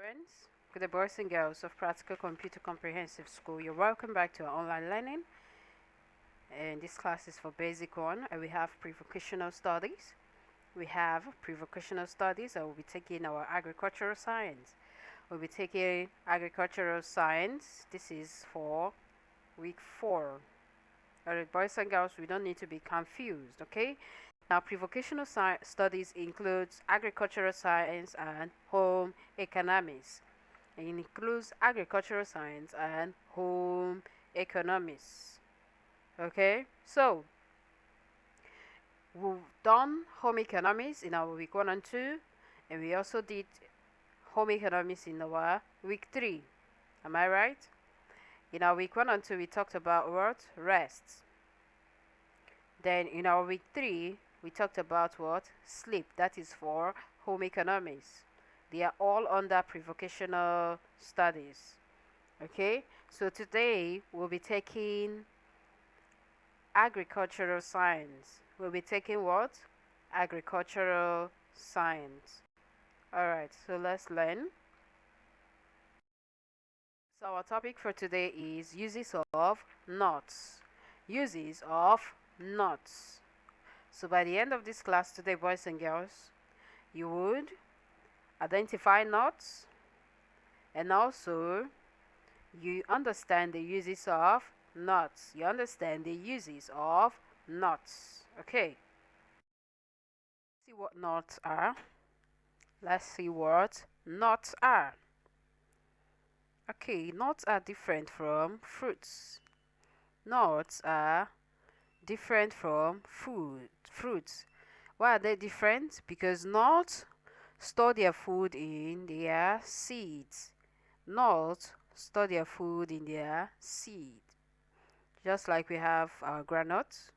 Friends, good day, boys and girls of Practical Computer Comprehensive School. You're welcome back to our online learning. And this class is for Basic 1, and we have Pre-Vocational Studies. I will be taking our Agricultural Science. We'll be taking Agricultural Science. This is for week 4. Alright, boys and girls, we don't need to be confused, okay? Now, pre-vocational studies includes agricultural science and home economics. It includes agricultural science and home economics. Okay, so we've done home economics in our week 1 and 2, and we also did home economics in our week 3. Am I right? In our week 1 and 2, we talked about what? Rest. Then in our week 3, we talked about what? Sleep. That is for home economics. They are all under pre-vocational studies. Okay, so today we'll be taking agricultural science. We'll be taking what? Agricultural science. Alright, so let's learn. So our topic for today is uses of nuts. Uses of nuts. So by the end of this class today, boys and girls, you would identify nuts, and also you understand the uses of nuts. Okay. See what nuts are. Let's see what nuts are. Okay, nuts are different from fruits. Nuts are different from fruits. Why are they different? Because nuts store their food in their seeds. Nuts store their food in their seed. Just like we have our groundnuts,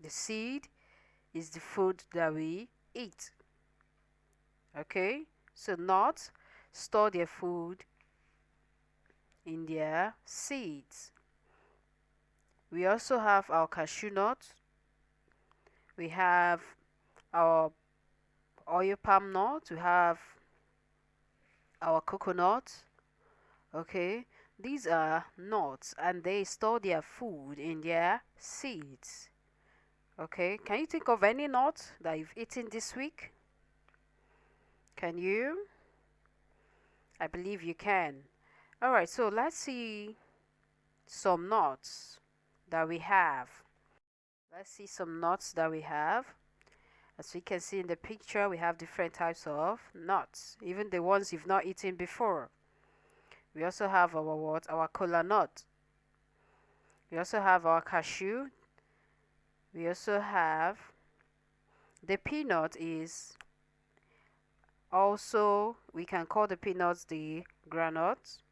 the seed is the food that we eat. Okay, so nuts store their food in their seeds. We also have our cashew nuts. We have our oil palm nuts. We have our coconut. Okay, these are nuts and they store their food in their seeds. Okay, can you think of any nut that you've eaten this week? Can you? I believe you can. Alright, so let's see some nuts that we have. As we can see in the picture, we have different types of nuts, even the ones you've not eaten before. We also have our what? Our kola nut. We also have our cashew. We also have the peanut. Is also, we can call the peanuts the groundnuts.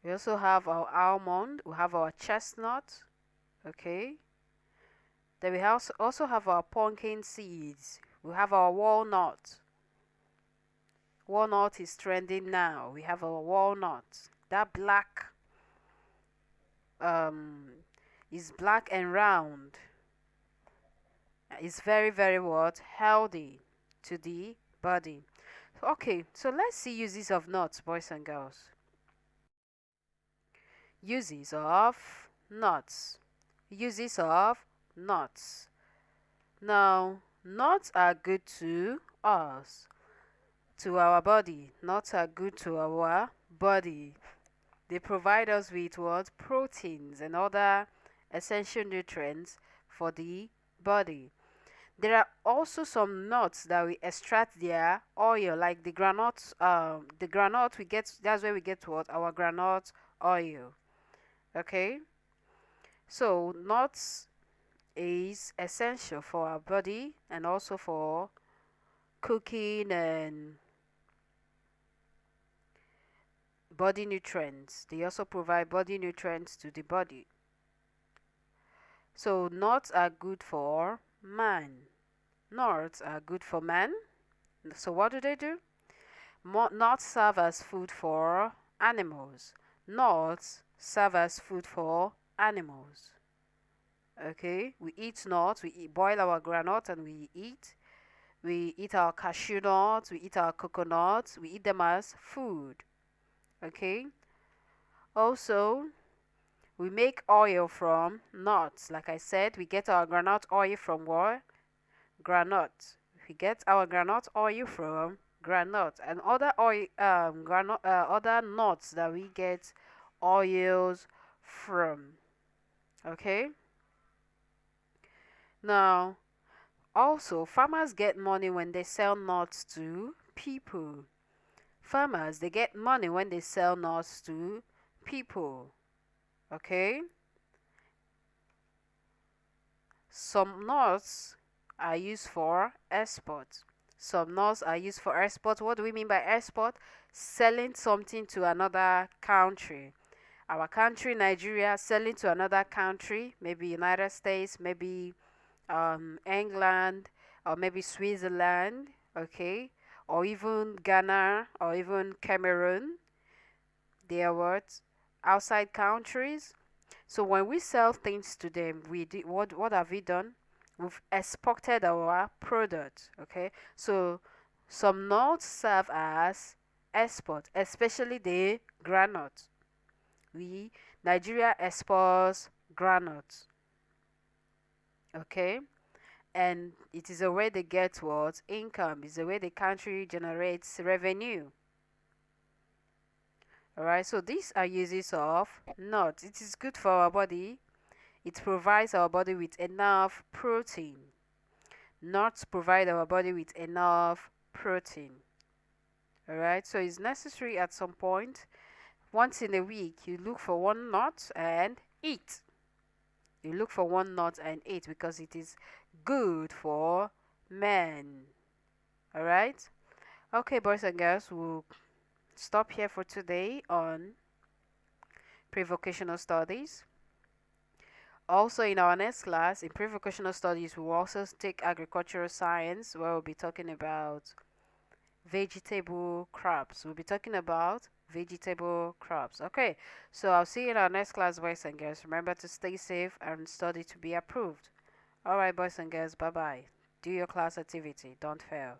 We also have our almond. We have our chestnut. Okay, then we also have our pumpkin seeds. We have our walnut. Walnut is trending now. We have our walnut. That black is black and round. It's very, very what? Healthy to the body. Okay, so let's see uses of nuts, boys and girls. Uses of nuts. Now, nuts are good to us, to our body. Nuts are good to our body. They provide us with what? Proteins and other essential nutrients for the body. There are also some nuts that we extract their oil, like the groundnut. We get, that's where we get what? Our groundnut oil. Okay, so nuts is essential for our body and also for cooking and body nutrients. They also provide body nutrients to the body. So nuts are good for man. So what do? Nuts serve as food for animals. Nuts serve as food for animals. Okay, we eat nuts. We boil our groundnut and we eat. We eat our cashew nuts, we eat our coconuts, we eat them as food. Okay. Also, we make oil from nuts. Like I said, we get our granite oil from what? Granite. We get our granite oil from granite, and other oil, other nuts that we get oils from. Okay. Now, also, farmers get money when they sell nuts to people. Farmers, they get money when they sell nuts to people. Okay. Some nuts are used for export. Some nuts are used for export. What do we mean by export? Selling something to another country. Our country, Nigeria, selling to another country, maybe United States, maybe England, or maybe Switzerland, okay, or even Ghana, or even Cameroon. They are what? Outside countries. So when we sell things to them, what have we done? We've exported our product. Okay. So some nuts serve as export, especially the granite. We Nigeria exports granite. Okay. And it is a way they get what? Income. It's a way the country generates revenue. Alright, so these are uses of nuts. It is good for our body. It provides our body with enough protein. Nuts provide our body with enough protein. Alright, so it's necessary at some point. Once in a week, you look for one nut and eat. You look for one nut and eat because it is good for men. Alright? Okay, boys and girls, we'll stop here for today on pre-vocational studies. Also, in our next class, in pre-vocational studies, we will also take agricultural science, where we'll be talking about vegetable crops. We'll be talking about vegetable crops. Okay, so I'll see you in our next class, boys and girls. Remember to stay safe and study to be approved. Alright, boys and girls, bye bye. Do your class activity, don't fail.